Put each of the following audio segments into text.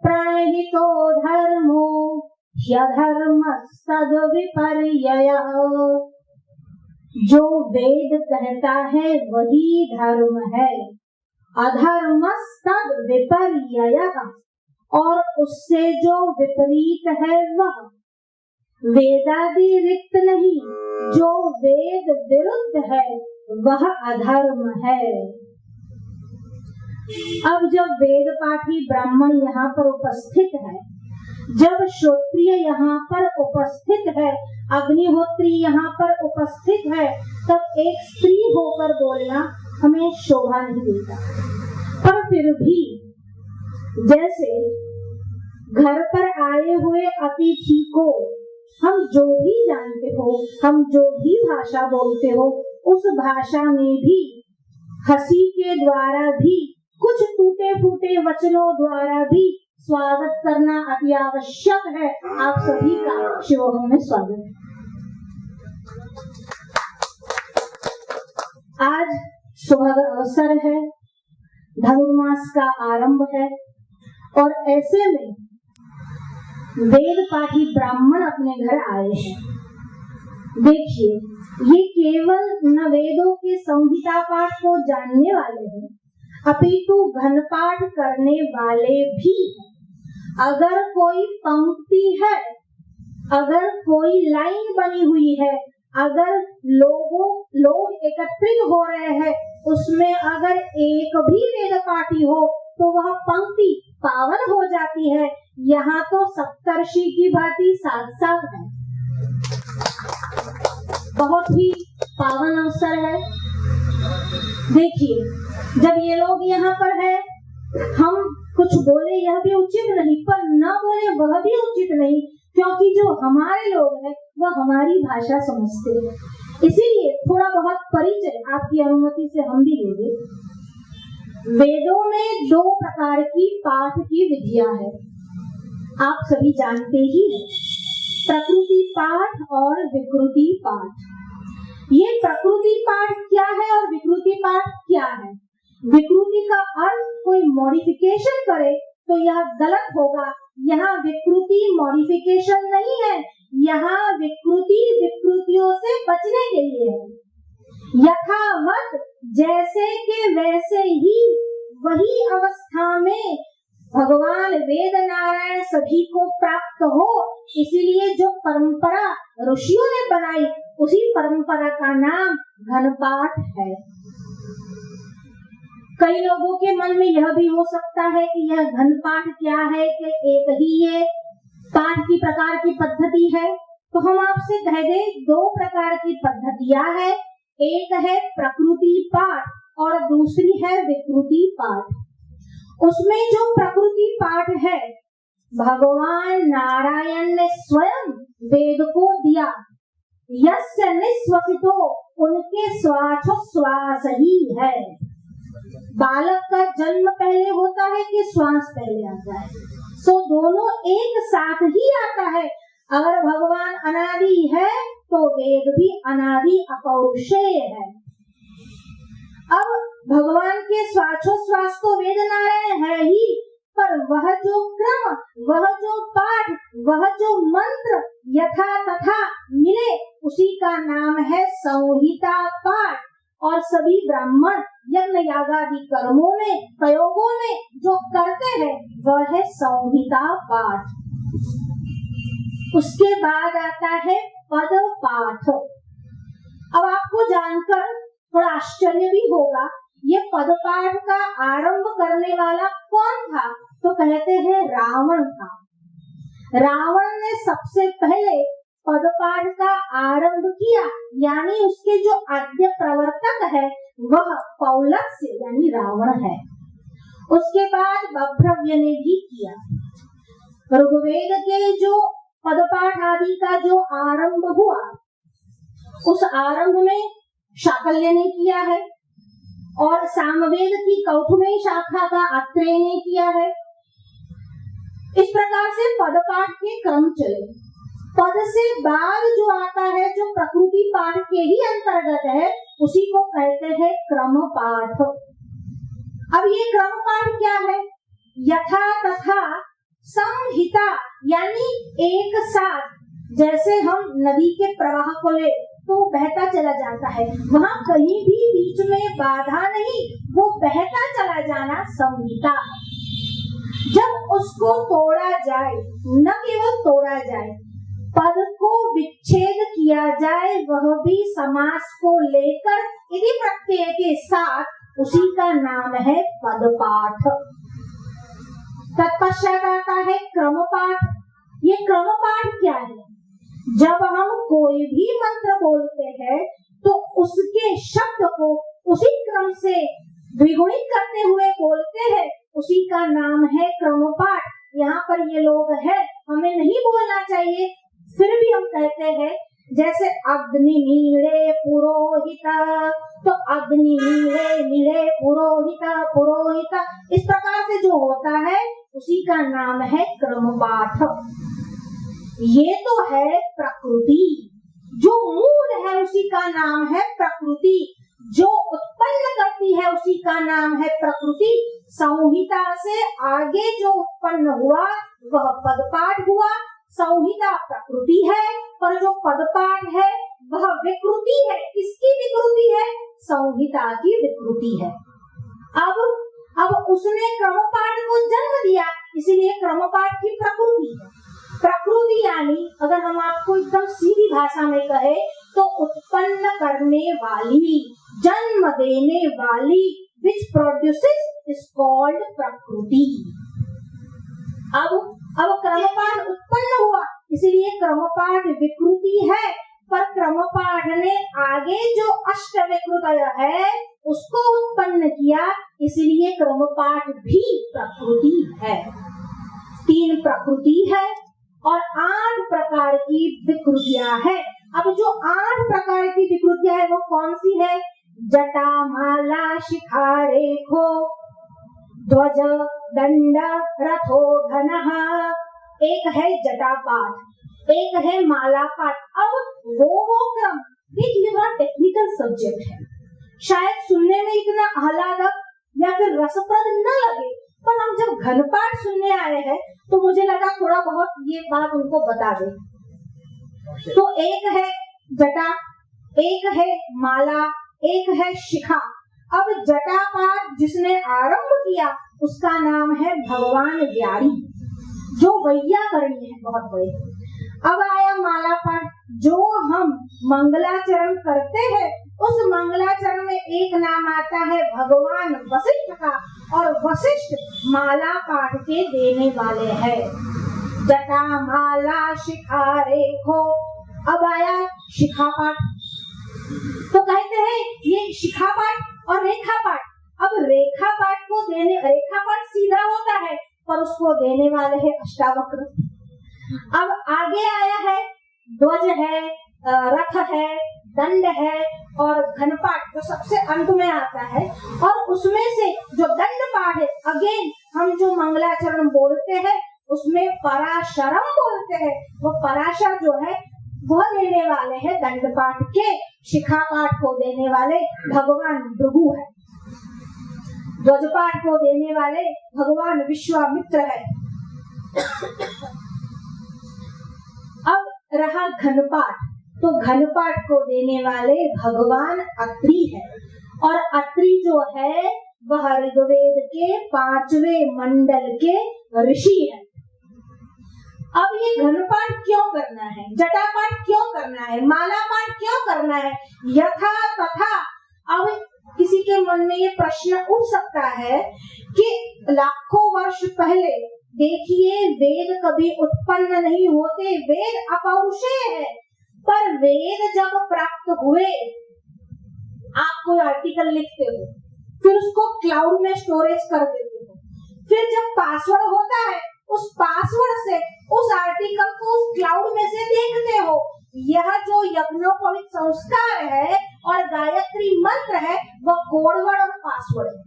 प्रणहितो धर्मो ह्यधर्मस्तद् विपर्ययः। जो वेद कहता है वही धर्म है, अधर्मस्तद् विपर्ययः, और उससे जो विपरीत है वह वेदादि रिक्त नहीं, जो वेद विरुद्ध है वह अधर्म है। अब जब वेद पाठी ब्राह्मण यहाँ पर उपस्थित है, जब श्रोत्रिय यहाँ पर उपस्थित है, अग्निहोत्री यहाँ पर उपस्थित है, तब एक स्त्री होकर बोलना हमें शोभा नहीं देता। पर फिर भी जैसे घर पर आए हुए अतिथि को हम जो भी जानते हो, हम जो भी भाषा बोलते हो, उस भाषा में भी हंसी के द्वारा भी, कुछ टूटे फूटे वचनों द्वारा भी स्वागत करना अति आवश्यक है। आप सभी का शिवोहम में स्वागत है। आज सुहाग अवसर है, धनुर्मास का आरंभ है, और ऐसे में वेद पाठी ब्राह्मण अपने घर आए हैं। देखिए, ये केवल न वेदों के संहिता पाठ को जानने वाले हैं, अपितु घन पाठ करने वाले भी हैं। अगर कोई पंक्ति है, अगर कोई लाइन बनी हुई है, अगर लोग एकत्रित हो रहे हैं, उसमें अगर एक भी वेद पाठी हो तो वह पंक्ति पावन हो जाती है। यहाँ तो सप्तर्षि की भांति साथ साथ है, बहुत ही पावन अवसर है। देखिए, जब ये लोग यहाँ पर है, हम कुछ बोले यह भी उचित नहीं, पर न बोले वह भी उचित नहीं, क्योंकि जो हमारे लोग हैं वह हमारी भाषा समझते हैं। इसीलिए थोड़ा बहुत परिचय आपकी अनुमति से हम भी ले दें। वेदों में दो प्रकार की पाठ की विधियां है, आप सभी जानते ही हैं, प्रकृति पाठ और विकृति पाठ। ये प्रकृति पाठ क्या है और विकृति पाठ क्या है? विकृति का अर्थ कोई मॉडिफिकेशन करे तो यह गलत होगा। यहाँ विकृति मॉडिफिकेशन नहीं है, यहाँ विकृति विकृतियों से बचने के लिए है। यथावत जैसे के वैसे ही वही अवस्था में भगवान वेद नारायण सभी को प्राप्त हो, इसलिए जो परंपरा ऋषियों ने बनाई उसी परंपरा का नाम घनपाठ है। कई लोगों के मन में यह भी हो सकता है कि यह घनपाठ क्या है, कि एक ही ये पाठ की प्रकार की पद्धति है। तो हम आपसे कह दें, दो प्रकार की पद्धतियां है, एक है प्रकृति पाठ और दूसरी है विकृति पाठ। उसमें जो प्रकृति पाठ है, भगवान नारायण ने स्वयं वेद को दिया। यस्य निश्वसितो, उनके श्वासोश्वास ही है। बालक का जन्म पहले होता है कि श्वास पहले आता है? सो दोनों एक साथ ही आता है। अगर भगवान अनादि है तो वेद भी अनादि अपौरुषेय है। अब भगवान के श्वासोश्वास तो वेद नारायण है ही, पर वह जो क्रम, वह जो पाठ, वह जो मंत्र यथा तथा मिले, उसी का नाम है संहिता पाठ। और सभी ब्राह्मण यज्ञ यागादि कर्मों में, प्रयोगों में जो करते हैं वह है संहिता पाठ। उसके बाद आता है पद पाठ। अब आपको जानकर थोड़ा आश्चर्य भी होगा, ये पद पाठ का आरंभ करने वाला कौन था? तो कहते हैं रावण था। रावण ने सबसे पहले पद पाठ का आरंभ किया, यानी उसके जो आद्य प्रवर्तक है वह पौलस्य यानी रावण है। उसके बाद बभ्रव्य ने भी किया। ऋग्वेद के जो पद पाठ आदि का जो आरंभ हुआ, उस आरंभ में शाकल्य ने किया है, और सामवेद की कौथुमेय शाखा का अत्रेय ने किया है। इस प्रकार से पद पाठ के क्रम चले। पद से बाद जो आता है, जो प्रकृति पाठ के ही अंतर्गत है, उसी को कहते हैं क्रम पाठ। अब ये क्रम पाठ क्या है? यथा तथा संहिता यानी एक साथ, जैसे हम नदी के प्रवाह को ले तो बहता चला जाता है, वहाँ कहीं भी बीच में बाधा नहीं, वो बहता चला जाना संहिता है। जब उसको तोड़ा जाए, न केवल तोड़ा जाए, पद को विच्छेद किया जाए, वह भी समास को लेकर इति प्रत्यय के साथ, उसी का नाम है पदपाठ। तत्पश्चात आता है क्रमपाठ। ये क्रमपाठ क्या है? जब हम कोई भी मंत्र बोलते हैं तो उसके शब्द को उसी क्रम से द्विगुणित करते हुए बोलते हैं, उसी का नाम है क्रमपाठ। यहाँ पर ये लोग हैं, हमें नहीं बोलना चाहिए, फिर भी हम कहते हैं, जैसे अग्नि मीड़े पुरोहित, तो अग्नि मीड़े मीड़े पुरोहित पुरोहित, इस प्रकार से जो होता है उसी का नाम है क्रमपाठ। ये तो है प्रकृति, जो मूल है उसी का नाम है प्रकृति, जो उत्पन्न करती है उसी का नाम है प्रकृति। संहिता से आगे जो उत्पन्न हुआ वह पदपाठ हुआ। संहिता प्रकृति है, पर जो पदपाठ है वह विकृति है। किसकी विकृति है? संहिता की विकृति है। अब उसने क्रमपाठ को जन्म दिया, इसीलिए क्रमपाठ की प्रकृति है। प्रकृति यानी अगर हम आपको एकदम सीधी भाषा में कहे तो उत्पन्न करने वाली, जन्म देने वाली, which produces is called प्रकृति। अब क्रमपाठ उत्पन्न हुआ, इसीलिए क्रमपाठ विकृति है, पर क्रमपाठ ने आगे जो अष्ट विकृत है उसको उत्पन्न किया, इसलिए क्रमपाठ भी प्रकृति है। 3 प्रकृति है और 8 प्रकार की विकृतियां है। अब जो 8 प्रकार की विकृतियां है वो कौन सी है? जटा माला शिखा रेखो ध्वज दंड रथो घनः। एक है जटा पाठ, एक है माला पाठ। अब वो क्रम, देखिए थोड़ा टेक्निकल सब्जेक्ट है, शायद सुनने में इतना आह्लादक या फिर रसप्रद न लगे, पर हम जब घनपाठ सुनने आए हैं तो मुझे लगा थोड़ा बहुत ये बात उनको बता दे। तो एक है जटा, एक है माला, एक है शिखा। अब जटा पाठ जिसने आरंभ किया उसका नाम है भगवान व्यारी, जो वैयाकरणी है बहुत बड़े। अब आया माला पाठ, जो हम मंगलाचरण करते हैं, उस मंगलाचरण में एक नाम आता है भगवान वशिष्ठ का, और वशिष्ठ माला पाठ के देने वाले हैं। जटा माला शिखा रेखो। अब आया शिखा पाठ, तो कहते हैं ये शिखा पाठ और रेखा पाठ। अब रेखा पाठ को देने, रेखा पाठ सीधा होता है पर उसको देने वाले हैं अष्टावक्र। अब आगे आया है ध्वज है, रथ है, दंड है और घनपाठ जो सबसे अंत में आता है। और उसमें से जो दंड पाठ है, अगेन हम जो मंगलाचरण बोलते हैं उसमें पराशरम बोलते हैं, वो पराशर जो है वह देने वाले हैं दंड पाठ के। शिखा पाठ को देने वाले भगवान भृगु है, ध्वज पाठ को देने वाले भगवान विश्वामित्र है। अब रहा घनपाठ, तो घनपाठ को देने वाले भगवान अत्रि है, और अत्रि जो है वह ऋग्वेद के 5वें मंडल के ऋषि है। अब ये घनपाठ क्यों करना है, जटा पाठ क्यों करना है, माला पाठ क्यों करना है, यथा तथा। अब किसी के मन में ये प्रश्न उठ सकता है कि लाखों वर्ष पहले देखिए वेद कभी उत्पन्न नहीं होते, वेद अपौरुषेय है, पर वेद जब प्राप्त हुए, आप कोई आर्टिकल लिखते हो फिर उसको क्लाउड में स्टोरेज कर देते हो, फिर जब पासवर्ड होता है उस पासवर्ड से उस आर्टिकल को उस क्लाउड में से देखते हो। यह जो यज्ञोपवीत संस्कार है और गायत्री मंत्र है वह कोडवर्ड और पासवर्ड है।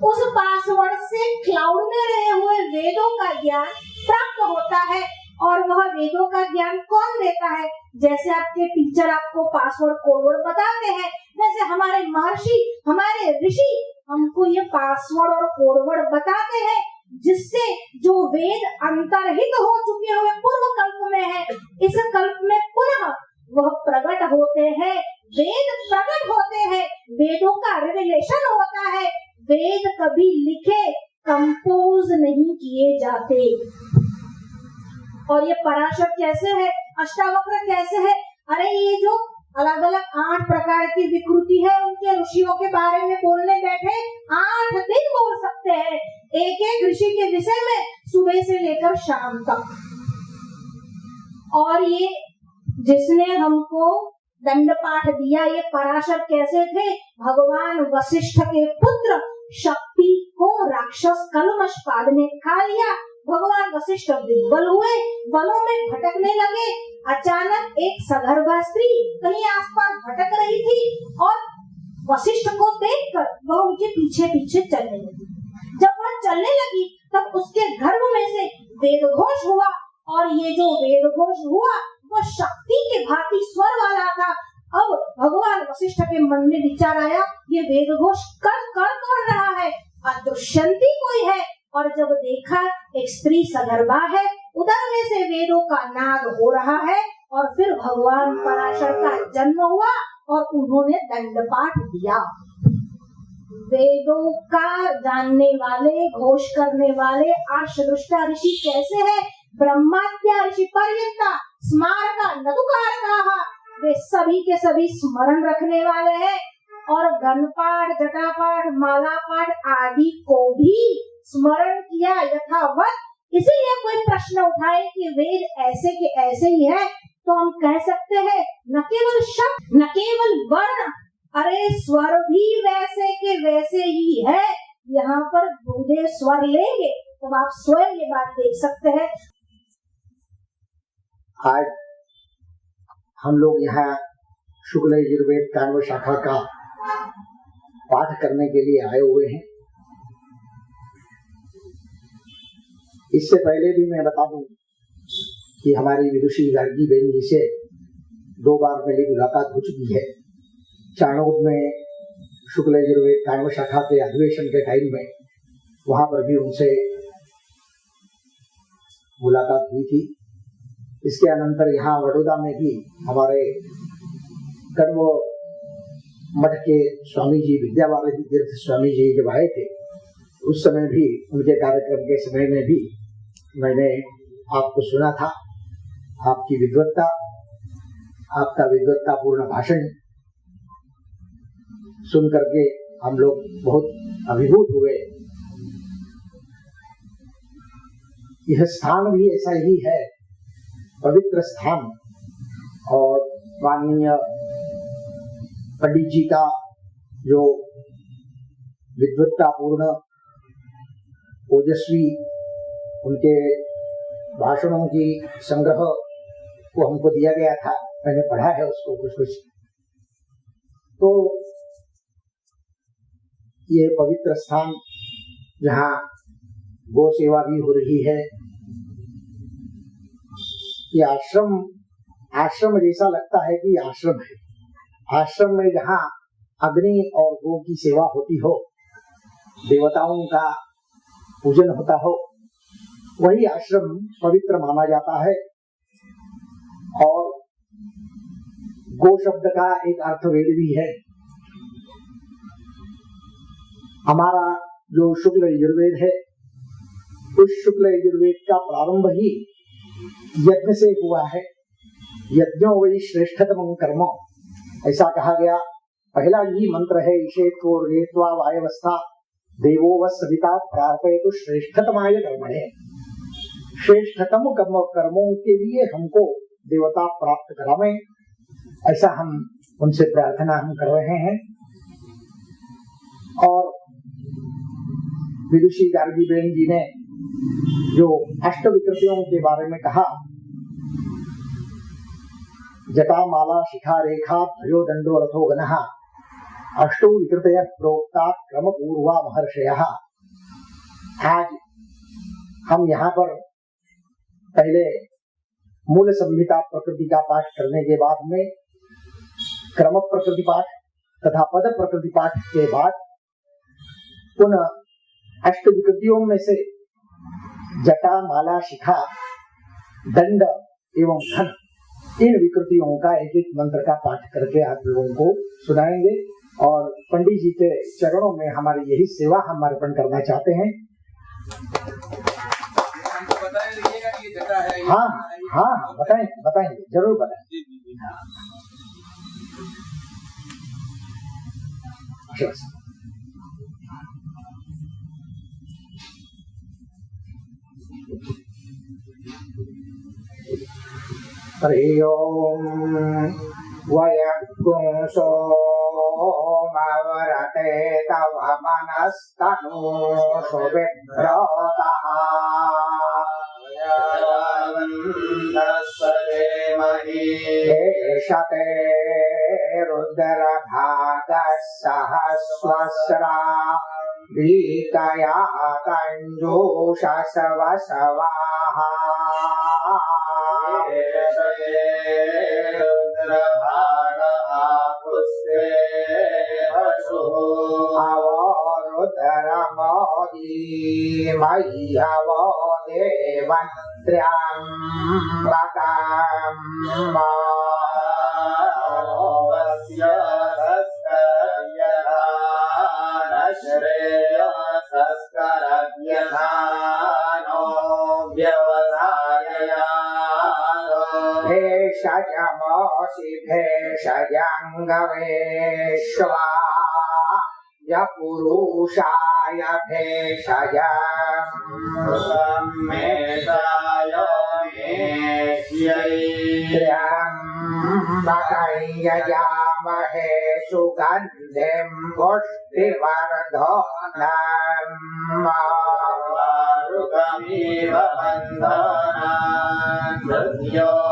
उस पासवर्ड से क्लाउड में रहे हुए वेदों का ज्ञान प्राप्त होता है, और वह वेदों का ज्ञान कौन देता है? जैसे आपके टीचर आपको पासवर्ड कोडवर्ड बताते हैं, वैसे हमारे महर्षि, हमारे ऋषि हमको ये पासवर्ड और कोडवर्ड बताते हैं। जिससे जो वेद अंतर्हित हो चुके हुए पूर्व कल्प में है, इस कल्प में पुनः वह प्रकट होते हैं। वेद प्रकट होते हैं, वेदों का रिविलेशन होता है। वेद कभी लिखे कंपोज नहीं किए जाते। और ये पराशर कैसे है, अष्टावक्र कैसे है? अरे ये जो अलग अलग 8 प्रकार की विकृति है, उनके ऋषियों के बारे में बोलने बैठे 8 दिन बोल सकते हैं, एक एक ऋषि के विषय में सुबह से लेकर शाम तक। और ये जिसने हमको दंड पाठ दिया, ये पराशर कैसे थे? भगवान वशिष्ठ के पुत्र शक्ति को राक्षस कलमशपाद ने खा लिया। भगवान वशिष्ठ विह्वल हुए, वनों में भटकने लगे। अचानक एक सगर्भा स्त्री कहीं आसपास भटक रही थी और वशिष्ठ को देखकर वह उनके पीछे पीछे चलने लगी। जब वह चलने लगी तब उसके गर्भ में से वेदघोष हुआ, और ये जो वेदघोष हुआ वह शक्ति के भांति स्वर वाला था। अब भगवान वशिष्ठ के मन में विचार आया, ये वेदघोष कर रहा है, अदृश्यंती कोई है। और जब देखा एक स्त्री सगर्भा है, उधर में से वेदों का नाद हो रहा है, और फिर भगवान पराशर का जन्म हुआ और उन्होंने दंडपाठ दिया। वेदों का जानने वाले, घोष करने वाले आर्षदृष्टा ऋषि कैसे है? ब्रह्माद्या ऋषि पर्यंता स्मारका नदुकारकाः, वे सभी के सभी स्मरण रखने वाले हैं, और गणपाठ, जटापाठ, मालापाठ आदि को भी स्मरण किया यथावत। इसीलिए कोई प्रश्न उठाए कि वेद ऐसे के ऐसे ही है, तो हम कह सकते हैं न केवल शब्द, न केवल वर्ण, अरे स्वर भी वैसे के वैसे ही है। यहाँ पर दूधे स्वर लेंगे तो आप स्वयं ये बात देख सकते हैं। आज हम लोग यहाँ शुक्ल यजुर्वेद काण्व शाखा का पाठ करने के लिए आए हुए हैं। इससे पहले भी मैं बता दूं कि हमारी विदुषी गार्गी बहन जी से 2 बार मेरी मुलाकात हो चुकी है। चाणोद में शुक्ल यजुर्वेद काण्व शाखा के अधिवेशन के टाइम में वहां पर भी उनसे मुलाकात हुई थी। इसके अनंतर यहाँ बड़ौदा में भी हमारे कर्म मठ के स्वामी जी विद्यावारिधि तीर्थ स्वामी जी जब आए थे, उस समय भी उनके कार्यक्रम के समय में भी मैंने आपको सुना था। आपकी विद्वत्ता, आपका विद्वत्तापूर्ण भाषण सुन करके हम लोग बहुत अभिभूत हुए। यह स्थान भी ऐसा ही है, पवित्र स्थान। और माननीय पंडित जी का जो विद्वत्तापूर्ण, ओजस्वी उनके भाषणों की संग्रह को हमको दिया गया था, मैंने पढ़ा है उसको कुछ। तो ये पवित्र स्थान जहाँ गौ सेवा भी हो रही है, ये आश्रम जैसा लगता है कि आश्रम है। आश्रम में जहाँ अग्नि और गौ की सेवा होती हो, देवताओं का पूजन होता हो, वही आश्रम पवित्र माना जाता है। और गो शब्द का एक अर्थवेद भी है। हमारा जो शुक्ल यजुर्वेद है, उस शुक्ल यजुर्वेद का प्रारंभ ही यज्ञ से हुआ है। यज्ञो वही श्रेष्ठतमं कर्म, ऐसा कहा गया। पहला ही मंत्र है, ईशेत्वो रेत्वा वायवस्था देवो व सविता प्रार्पयतु श्रेष्ठतमाय कर्मणे। श्रेष्ठतम कर्मों के लिए हमको देवता प्राप्त करावे, ऐसा हम उनसे प्रार्थना हम कर रहे हैं। और विदुषी गार्गी बहन जी ने जो अष्ट विकृतियों के बारे में कहा, जटा माला शिखा रेखा त्रयो दंडो रथो गणः अष्टो विकृतयः प्रोक्ता क्रम पूर्वा महर्षयः। आज हम यहाँ पर पहले मूल संहिता प्रकृति का पाठ करने के बाद में क्रम प्रकृति पाठ तथा पद प्रकृति पाठ के बाद पुनः अष्ट विकृतियों में से जटा, माला, शिखा, दंड एवं धन, इन विकृतियों का एक एक मंत्र का पाठ करके आप लोगों को सुनाएंगे और पंडित जी के चरणों में हमारी यही सेवा हम अर्पण करना चाहते हैं। हाँ हाँ बताएंगे जरूर बताएंगे। हरि ओम वयपुंसो मवरते तव मनस्तनूषु विभ्रतः एषते रुद्रभागः सहस्रस्रा वीतया कञ्जूषसवसवाः मह्यवो देवन्त्र्यम्बकम् भेषजमोऽसि भेषजङ्गवेश्वा पुरुषाय त्र्यम्बकं यजामहे सुगन्धिं पुष्टिवर्धनम् आरुगमिव बन्धनान् मृत्योर्मुक्षीयमामृतात्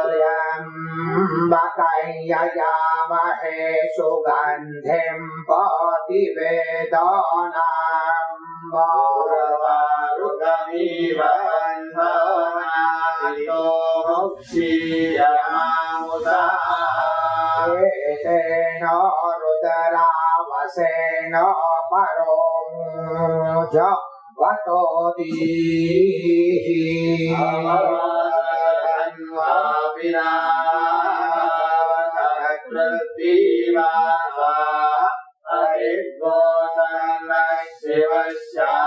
त्र्यम्बकं यजामहे सुगन्धिं पतिवेदानाम् आरुगमिव बन्धनान् मुक्षीयमामृतात् एतेन रुद्रावसेन परो वतोदीः शिवस्य